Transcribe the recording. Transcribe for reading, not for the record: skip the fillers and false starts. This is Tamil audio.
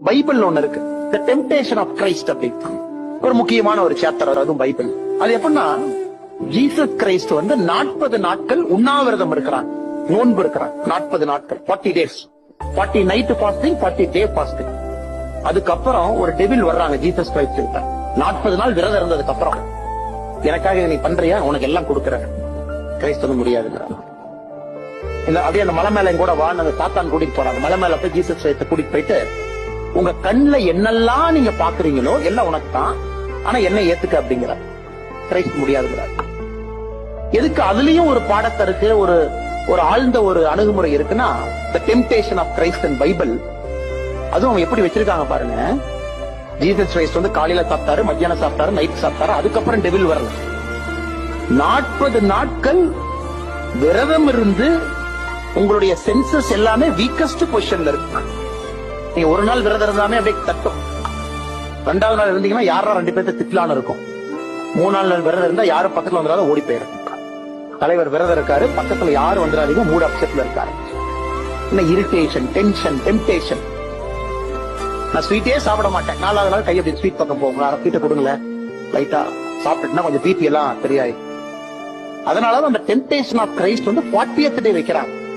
பைபிள் ஒண்ணு இருக்கு, தி டெம்டேஷன் ஆஃப் கிரைஸ்ட் அப்படின்னு ஒரு முக்கியமான ஒரு சாப்டர், அதுவும் பைபிள். அது எப்படின்னா, ஜீசஸ் கிரைஸ்ட் 40 நாட்கள் உண்ணாவிரதம் இருக்கிறாங்க, நோன்பு இருக்கிறாங்க. 40 நாட்கள், 40 days, 40 night fasting, 40 day fasting. அதுக்கப்புறம் ஒரு டெவில் வர்றாங்க ஜீசஸ் கிரைஸ்ட் கிட்ட. 40 நாள் விரதம் இருந்ததுக்கு அப்புறம், எனக்காக நீ பண்றியா, உனக்கு எல்லாம் கொடுக்குறேன். கிரைஸ்ட் முடியாதுங்கிறாங்க. அப்படியே அந்த மலை மேல கூட அந்த சாத்தான் கூட்டிட்டு போறாங்க. மலை மேல போய் ஜீசஸ் கிரைஸ்ட கூட்டிட்டு போயிட்டு, உங்க கண்ணுல என்னெல்லாம் நீங்க பாக்குறீங்களோ எல்லாம் உனக்கு தான், ஆனா என்ன ஏத்துக்க அப்படிங்கிற. கிரைஸ்ட் முடியாதுங்கிறார். எதுக்கு? அதுலயும் ஒரு பாடத்தை இருக்கு, ஒரு ஆழ்ந்த ஒரு அணுகுமுறை இருக்குன்னா, the temptation of Christ and Bible. அதுவும் அவங்க எப்படி வச்சிருக்காங்க பாருங்க. ஜீசஸ் கிரைஸ்ட் காலையில சாப்பிட்டாரு, மத்தியானம் சாப்பிட்டாரு, நைட் சாப்பிட்டாரு. அதுக்கப்புறம் டெவில் வரல. 40 நாட்கள் விரதம் இருந்து உங்களுடைய சென்சஸ் எல்லாமே வீக்கஸ்ட் பொசிஷன்ல இருக்கு. நீங்க ஒரு நாள் விரதம் இருந்தாமே அப்படியே தட்டும். 2வது நாள் இருந்தீங்கன்னா யாரா 2 பேர்த்த திட்டலான்னு இருக்கும். 3 நாள் விரதம் இருந்தா யாரும் பக்கத்துல வந்துடாத ஓடி போயிடும். தலைவர் விரதம் இருக்காரு, பக்கத்துல யாரும் வந்துடாதீங்க, மூட் அப்செட்ல இருக்காரு. Irritation, tension, temptation. நான் ஸ்வீட்டே சாப்பிட மாட்டேன், 4வது நாள் கை அப்படி ஸ்வீட் பக்கம் போங்க, ஸ்வீட்டை கொடுங்களேன், லைட்டா சாப்பிட்டுனா கொஞ்சம் பிபி எல்லாம் தெரியாது. அதனால அந்த temptation of Christ 40th day வைக்கிறாங்க.